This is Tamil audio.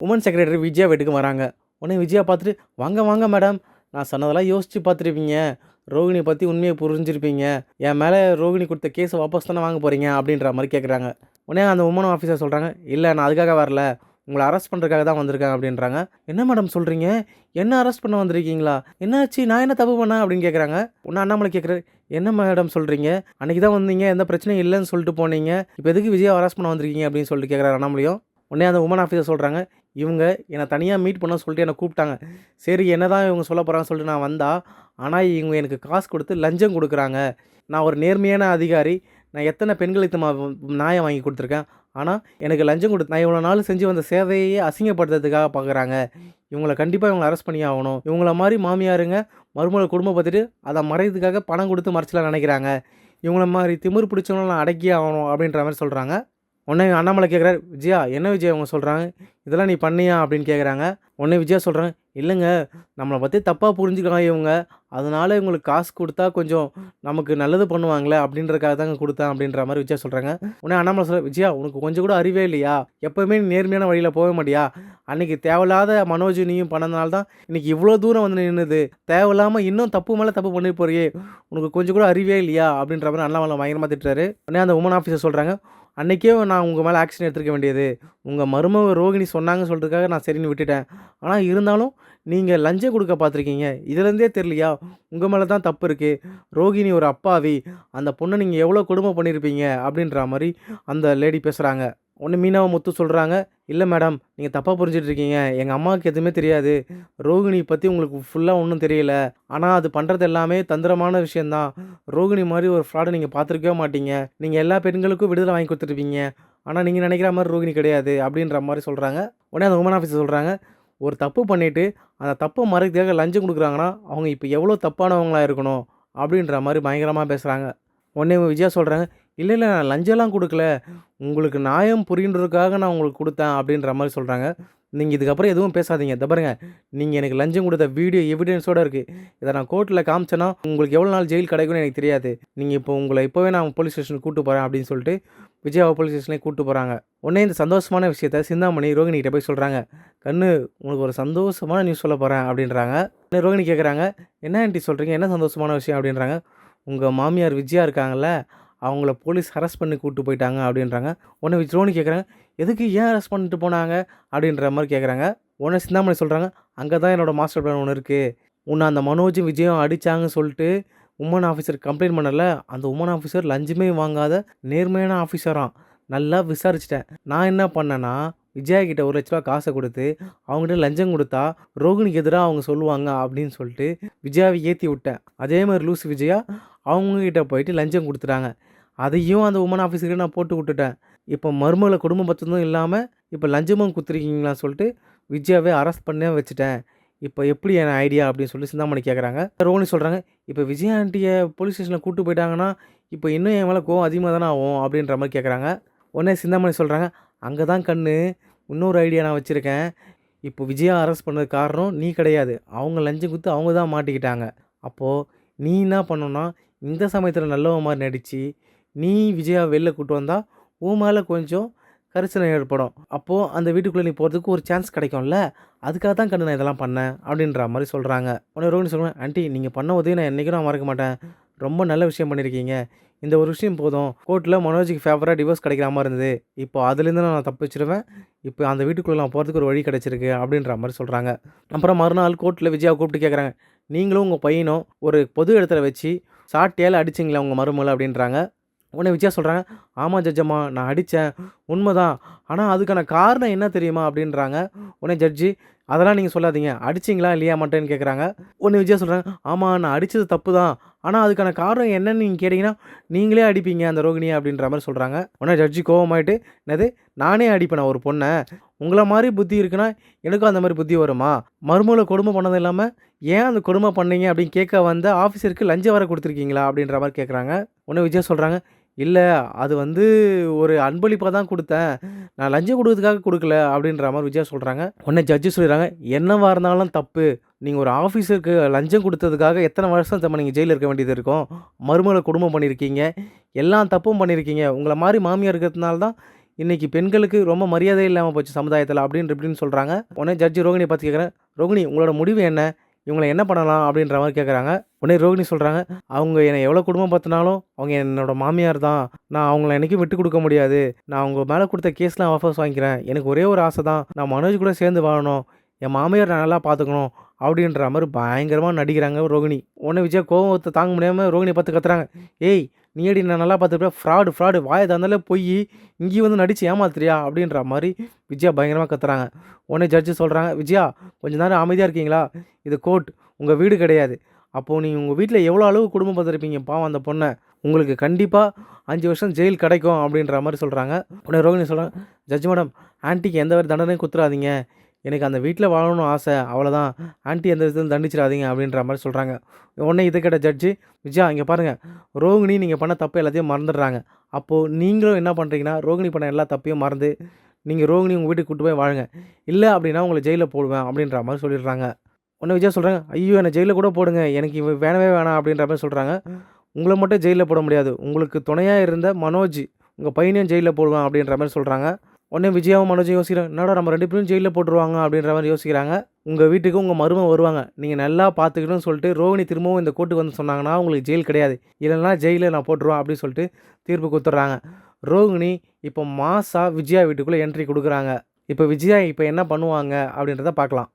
உமன் செக்ரட்டரி விஜயா வீட்டுக்கு வராங்க. உடனே விஜயா பார்த்துட்டு, "வாங்க, வாங்க மேடம். நான் சொன்னதெல்லாம் யோசிச்சு பார்த்துருப்பீங்க. ரோகிணிய பத்தி உண்மைய புரிஞ்சிருப்பீங்க. என் மேல ரோகிணி குடுத்த கேஸ வாபஸ் தானே வாங்க போறீங்க?" அப்படின்ற மாரி கேட்குறாங்க. உடனே அந்த உமன் ஆஃபீஸர் சொல்றாங்க, "இல்ல நான் அதுக்காக வரல. உங்கள அரெஸ்ட் பண்றதுக்காக தான் வந்திருக்கேன்" அப்படின்றாங்க. "என்ன மேடம் சொல்றீங்க? என்ன அரெஸ்ட் பண்ண வந்திருக்கீங்களா? என்னாச்சு? நான் என்ன தப்பு பண்ணேன்?" அப்படின்னு கேட்குறாங்க. உடனே அண்ணாமலை கேட்குறாரு, "என்ன மேடம் சொல்றீங்க? அன்னைக்கு தான் வந்தீங்க. எந்த பிரச்சனையும் இல்லன்னு சொல்லிட்டு போனீங்க. இப்ப எதுக்கு விஜயாவ அரெஸ்ட் பண்ண வந்திருக்கீங்க?" அப்படின்னு சொல்லிட்டு கேட்குறாரு அண்ணாமலையும். உடனே அந்த உமன் ஆஃபீஸர் சொல்றாங்க, "இவங்க என்ன தனியா மீட் பண்ண சொல்லிட்டு என்ன கூப்பிட்டாங்க. சரி என்னதான் இவங்க சொல்ல போறாங்கன்னு சொல்லிட்டு நான் வந்தா, ஆனா இவங்க எனக்கு காசு குடுத்து லஞ்சம் குடுக்குறாங்க. நான் ஒரு நேர்மையான அதிகாரி. நான் எத்தன பெண்களுக்கு நியாயம் வாங்கி குடுத்துருக்கேன். ஆனா எனக்கு லஞ்சம் குடுத்து நான் இவ்வளோ நாள் செஞ்சு வந்த சேவையே அசிங்கப்படுத்துறதுக்காக பார்க்குறாங்க. இவங்கள கண்டிப்பா இவங்கள அரெஸ்ட் பண்ணியே ஆவணும். இவங்கள மாரி மாமியாருங்க மருமகள குடும்பப்படுத்திட்டு அத மறைக்கிறதுக்காக பணம் குடுத்து மறைச்சிடலாம்னு நெனைக்கிறாங்க. இவங்கள மாரி திமிரு பிடிச்சவங்கள நான் அடக்கியே ஆவணும்" அப்படின்ற மாரி சொல்றாங்க. உடனே அண்ணாமலை கேட்குறாரு, "விஜயா என்ன விஜயா இவங்க சொல்கிறாங்க? இதெல்லாம் நீ பண்ணியா?" அப்படின்னு கேட்குறாங்க. உடனே விஜயா சொல்கிறாங்க, "இல்லைங்க, நம்மள பத்தி தப்பா புரிஞ்சுக்கிறாங்க இவங்க. அதனால இவங்களுக்கு காசு குடுத்தா கொஞ்சம் நமக்கு நல்லது பண்ணுவாங்கள்ல அப்படின்றதுக்காக தாங்க குடுத்தேன்" அப்படின்ற மாரி விஜயா சொல்கிறாங்க. உடனே அண்ணாமலை சொல்றாரு, "விஜயா உனக்கு கொஞ்சம் கூட அறிவே இல்லையா? எப்பவுமே நீ நேர்மையான வழியில போக மாட்டியா? அன்னைக்கு தேவையில்லாத மனோஜ் நீயும் பண்ணதுனால தான் இன்னைக்கு இவ்வளோ தூரம் வந்து நின்னுது. தேவையில்லாம இன்னும் தப்பு மேல தப்பு பண்ணிட்டு போறியே! உனக்கு கொஞ்சம் கூட அறிவே இல்லையா?" அப்படின்ற மாரி அண்ணாமலை பயங்கரமா திட்டுறாரு. உடனே அந்த உமன் ஆஃபீஸர் சொல்கிறாங்க, "அன்னைக்கே நான் உங்க மேல ஆக்ஷன் எடுத்திருக்க வேண்டியது. உங்க மருமக ரோகிணி சொன்னாங்கன்னு சொல்றதுக்காக நான் சரின்னு விட்டுட்டேன். ஆனா இருந்தாலும் நீங்க லஞ்சம் குடுக்க பார்த்துருக்கீங்க. இதுலேருந்தே தெரியலையா? உங்க மேல தான் தப்பு இருக்கு. ரோகிணி ஒரு அப்பாவி. அந்த பொண்ண நீங்க எவ்வளோ கொடுமை பண்ணியிருப்பீங்க?" அப்படின்ற மாரி அந்த லேடி பேசுறாங்க. உடனே மீனாவும் முத்து சொல்றாங்க, "இல்ல மேடம், நீங்க தப்பா புரிஞ்சுட்டு இருக்கீங்க. எங்க அம்மாவுக்கு எதுவுமே தெரியாது. ரோகிணி பத்தி உங்களுக்கு ஃபுல்லா ஒண்ணும் தெரியல. ஆனா அது பண்றது எல்லாமே தந்திரமான விஷயம் தான். ரோகிணி மாரி ஒரு ஃப்ராட நீங்க பார்த்துருக்கவே மாட்டீங்க. நீங்க எல்லா பெண்களுக்கும் விடுதலை வாங்கி குடுத்துருப்பீங்க. ஆனா நீங்க நெனைக்கிற மாரி ரோகிணி கிடையாது" அப்படின்ற மாரி சொல்றாங்க. உடனே அந்த உமன் ஆஃபீஸர் சொல்றாங்க, "ஒரு தப்பு பண்ணிட்டு, அந்த தப்ப மறைக்கிறதுக்காக லஞ்சம் குடுக்குறாங்கன்னா, அவங்க இப்ப எவ்வளோ தப்பானவங்களா இருக்கணும்?" அப்படின்ற மாரி பயங்கரமா பேசுறாங்க. உடனே விஜயா சொல்றாங்க, "இல்ல, இல்ல நான் லஞ்சம்லாம் குடுக்கல. உங்களுக்கு நியாயம் புரியணுன்றதுக்காக நான் உங்களுக்கு குடுத்தேன்" அப்படின்ற மாரி சொல்றாங்க. "நீங்க இதுக்கப்புறம் எதுவும் பேசாதீங்க. இதோ பாருங்க, நீங்க எனக்கு லஞ்சம் குடுத்த வீடியோ எவிடன்ஸோட இருக்கு. இத நான் கோர்ட்ல காமிச்சேன்னா, உங்களுக்கு எவ்வளோ நாள் ஜெயில் கிடைக்கும்னு எனக்கு தெரியாது. நீங்க இப்போ உங்கள இப்பவே நான் போலீஸ் ஸ்டேஷனுக்கு கூட்டு போறேன்" அப்படின்னு சொல்லிட்டு விஜயாவ போலீஸ் ஸ்டேஷன்லேயே கூட்டு போறாங்க. உடனே இந்த சந்தோஷமான விஷயத்த சிந்தாமணி ரோகிணி கிட்ட போய் சொல்றாங்க. "கண்ணு, உனக்கு ஒரு சந்தோஷமான நியூஸ் சொல்லப் போறேன்" அப்படின்றாங்க. உடனே ரோகிணி கேட்குறாங்க, "என்ன ஆன்ட்டி சொல்றீங்க? என்ன சந்தோஷமான விஷயம்?" அப்படின்றாங்க. "உங்க மாமியார் விஜயா இருக்காங்கல்ல, அவங்கள போலீஸ் அரெஸ்ட் பண்ணி கூட்டு போயிட்டாங்க" அப்படின்றாங்க. உடனே ரோகிணி கேட்குறாங்க, "எதுக்கு? ஏன் அரெஸ்ட் பண்ணிட்டு போனாங்க?" அப்படின்ற மாரி கேட்குறாங்க. உடனே சிந்தாமணி சொல்றாங்க, "அங்க தான் என்னோட மாஸ்டர் பிளான் ஒண்ணு இருக்கு. உன்ன அந்த மனோஜும் விஜயும் அடிச்சாங்கன்னு சொல்லிட்டு உமன் ஆஃபீஸர் கம்ப்ளைண்ட் பண்ணல, அந்த உமன் ஆஃபீஸர் லஞ்சமே வாங்காத நேர்மையான ஆஃபீஸராம். நல்லா விசாரிச்சுட்டேன். நான் என்ன பண்ணேன்னா, விஜயா கிட்ட ரூ. 1,00,000 காச குடுத்து, அவங்ககிட்ட லஞ்சம் குடுத்தா, ரோகிணிக்கு எதிரா அவங்க சொல்லுவாங்க அப்படின்னு சொல்லிட்டு விஜயாவ ஏத்தி விட்டேன். அதே மாரி லூசு விஜயா அவங்க கிட்ட போயிட்டு லஞ்சம் குடுத்துட்டாங்க. அதையும் அந்த உமன் ஆஃபீஸர்கிட்ட நான் போட்டு விட்டுட்டேன். இப்போ மருமகள குடும்பப்படுத்துனதும் இல்லாம, இப்போ லஞ்சமும் குடுத்துருக்கீங்களான்னு சொல்லிட்டு விஜயாவ அரெஸ்ட் பண்ணே வச்சுட்டேன். இப்போ எப்படி என் ஐடியா?" அப்படின்னு சொல்லி சிந்தாமணி கேட்குறாங்க. ரோகிணி சொல்றாங்க, "இப்போ விஜயா ஆன்ட்டிய போலீஸ் ஸ்டேஷன்ல கூட்டு போயிட்டாங்கன்னா, இப்போ இன்னும் என் மேல கோவம் அதிகமா தானே ஆகும்?" அப்படின்ற மாரி கேட்குறாங்க. உடனே சிந்தாமணி சொல்றாங்க, "அங்க தான் கண்ணு, இன்னொரு ஐடியா நான் வச்சிருக்கேன். இப்போ விஜயா அரெஸ்ட் பண்ணதுக்கு காரணம் நீ கிடையாது. அவங்க லஞ்சம் குடுத்து அவங்க தான் மாட்டிக்கிட்டாங்க. அப்போ நீ என்ன பண்ணணும்னா, இந்த சமயத்தில நல்லவன் மாரி நடிச்சு, நீ விஜயாவ வெளில கூட்டு வந்தா, உன் மேல கொஞ்சம் கரிசனை ஏற்படும். அப்போ அந்த வீட்டுக்குள்ள நீ போறதுக்கு ஒரு சான்ஸ் கிடைக்கும்ல. அதுக்காக தான் கண்ணு நான் இதெல்லாம் பண்ணேன்" அப்படின்ற மாரி சொல்றாங்க. உடனே ரோகிணி சொல்றாங்க, "ஆன்ட்டி நீங்க பண்ண உதவிய நான் என்னைக்கும் நான் மறக்க மாட்டேன். ரொம்ப நல்ல விஷயம் பண்ணியிருக்கீங்க. இந்த ஒரு விஷயம் போதும். கோர்ட்ல மனோஜுக்கு ஃபேவரா டிவோர்ஸ் கிடைக்கிற மாரி இருந்தது. இப்போ அதுலேருந்து நான் தப்பிச்சுருவேன். இப்போ அந்த வீட்டுக்குள்ள நான் போறதுக்கு ஒரு வழி கிடைச்சிருக்கு" அப்படின்ற மாரி சொல்றாங்க. அப்புறம் மறுநாள் கோர்ட்ல விஜயாவ கூப்பிட்டு கேட்குறாங்க, "நீங்களும் உங்க பையனும் ஒரு பொது இடத்துல வச்சு சாட்டையால அடிச்சீங்களா உங்க மருமகள?" அப்படின்றாங்க. உடனே விஜயா சொல்றாங்க, "ஆமா ஜட்ஜம்மா, நான் அடிச்சேன். உண்மதான். ஆனா அதுக்கான காரணம் என்ன தெரியுமா?" அப்படின்றாங்க. உடனே ஜட்ஜி, "அதெல்லாம் நீங்க சொல்லாதீங்க. அடிச்சீங்களா இல்லையா மட்டும்னு" கேட்குறாங்க. உடனே விஜயா சொல்றாங்க, "ஆமா நான் அடிச்சது தப்பு தான். ஆனா அதுக்கான காரணம் என்னன்னு நீங்க கேட்டீங்கன்னா, நீங்களே அடிப்பீங்க அந்த ரோகிணிய" அப்படின்ற மாரி சொல்றாங்க. உடனே ஜட்ஜி கோவமாயிட்டு, "என்னது நானே அடிப்பேனா ஒரு பொண்ண? உங்கள மாரி புத்தி இருக்குன்னா, எனக்கும் அந்த மாரி புத்தி வருமா? மருமகள கொடுமை பண்ணதும் இல்லாம, ஏன் அந்த கொடுமை பண்ணீங்க அப்படின்னு கேட்க வந்த ஆஃபீஸருக்கு லஞ்சம் வேற குடுத்துருக்கீங்களா?" அப்படின்ற மாரி கேட்குறாங்க. உடனே விஜயா சொல்றாங்க, "இல்ல அது வந்து ஒரு அன்பளிப்பா தான் குடுத்தேன். நான் லஞ்சம் குடுக்கறதுக்காக குடுக்கல" அப்படின்ற மாரி விஜயா சொல்றாங்க. உடனே ஜட்ஜி சொல்லிடுறாங்க, "என்னவா இருந்தாலும் தப்பு. நீங்க ஒரு ஆஃபீஸருக்கு லஞ்சம் குடுத்ததுக்காக எத்தன வருஷம் தெரியுமா நீங்க ஜெயில்ல இருக்க வேண்டியது இருக்கும்? மருமகள கொடுமை பண்ணியிருக்கீங்க. எல்லா தப்பும் பண்ணியிருக்கீங்க. உங்கள மாரி மாமியார் இருக்கிறதுனால தான் இன்னைக்கு பெண்களுக்கு ரொம்ப மரியாதை இல்லாம போச்சு சமுதாயத்தில அப்படின்னு இப்படின்னு சொல்றாங்க. உடனே ஜட்ஜ் ரோகிணிய பார்த்து கேட்குறேன், "ரோகிணி உங்களோட முடிவு என்ன? இவங்கள என்ன பண்ணலாம்?" அப்படின்ற மாரி கேட்குறாங்க. உடனே ரோகிணி சொல்றாங்க, "அவங்க என்ன எவ்வளோ குடும்பப்படுத்தினாலும் அவங்க என்னோட மாமியார் தான். நான் அவங்கள என்னைக்கும் விட்டுக் குடுக்க முடியாது. நான் அவங்க மேல குடுத்த கேஸ்லாம் வாபஸ் வாங்கிக்கிறேன். எனக்கு ஒரே ஒரு ஆசை தான். நான் மனோஜ் கூட சேர்ந்து வாழணும். என் மாமியார நான் நல்லா பார்த்துக்கணும்." அப்படின்ற மாரி பயங்கரமா நடிக்கிறாங்க ரோகிணி. உடனே விஜயா கோவத்த தாங்க முடியாம ரோகிணிய பார்த்து கத்துறாங்க, "ஏய்! நீ ஏடி என்ன நல்லா பார்த்துருப்ப? ஃப்ராடு வாய தொறந்தாலே பொய்யி. இங்கேயும் வந்து நடிச்சு ஏமாத்துறியா?" அப்படின்ற மாரி விஜயா பயங்கரமா கத்துறாங்க. உடனே ஜட்ஜ் சொல்றாங்க, "விஜயா கொஞ்ச நேரம் அமைதியா இருக்கீங்களா? இது கோர்ட். உங்க வீடு கிடையாது. அப்போ நீங்க உங்க வீட்ல எவ்வளோ அளவு குடும்பம் பார்த்துருப்பீங்க பாவம் அந்த பொண்ண. உங்களுக்கு கண்டிப்பா 5 வருஷம் ஜெயில் கிடைக்கும்." அப்படின்ற மாரி சொல்றாங்க. உடனே ரோகிணி சொல்றாங்க, "ஜட்ஜ் மேடம், ஆன்ட்டிக்கு எந்த ஒரு தண்டனையும் குடுத்துறாதீங்க. எனக்கு அந்த வீட்ல வாழணும்னு ஆசை. அவ்வளோதான். ஆன்ட்டி எந்த விதத்திலும் தண்டிச்சிடாதீங்க." அப்படின்ற மாரி சொல்றாங்க. உடனே இத கேட்ட ஜட்ஜு, "விஜயா இங்க பாருங்க. ரோகிணி நீங்க பண்ண தப்பு எல்லாத்தையும் மறந்துடுறாங்க. அப்போ நீங்களும் என்ன பண்றீங்கன்னா, ரோகிணி பண்ண எல்லா தப்பையும் மறந்து, நீங்க ரோகிணி உங்க வீட்டுக்கு கூட்டு போய் வாழுங்க. இல்ல அப்படின்னா உங்கள ஜெயில்ல போடுவேன்." அப்படின்ற மாரி சொல்லிடுறாங்க. உடனே விஜயா சொல்றாங்க, "ஐயோ! என்ன ஜெயில்ல கூட போடுங்க. எனக்கு இவ வேணவே வேணாம்." அப்படின்ற மாரி சொல்றாங்க. "உங்கள மட்டும் ஜெயில்ல போட முடியாது. உங்களுக்கு துணையா இருந்த மனோஜ், உங்க பையனையும் ஜெயில்ல போடுவேன்." அப்படின்ற மாரி சொல்றாங்க. உடனே விஜயாவும் மனோஜும் யோசிக்கிறாங்க, "என்னடா நம்ம 2 பேரையும் ஜெயில்ல போட்டுருவாங்க." அப்படின்ற மாரி யோசிக்கிறாங்க. "உங்க வீட்டுக்கு உங்க மருமக வருவாங்க. நீங்க நல்லா பார்த்துக்கணும்னு சொல்லிட்டு ரோகிணி திரும்பவும் இந்த கோர்ட்டுக்கு வந்து சொன்னாங்கன்னா, உங்களுக்கு ஜெயில் கிடையாது. இல்லன்னா ஜெயில்ல நான் போட்டுருவேன்." அப்படின்னு சொல்லிட்டு தீர்ப்பு குடுத்துடுறாங்க. ரோகிணி இப்போ மாஸா விஜயா வீட்டுக்குள்ள என்ட்ரி குடுக்குறாங்க. இப்ப விஜயா என்ன பண்ணுவாங்க அப்படின்றத பார்க்கலாம்.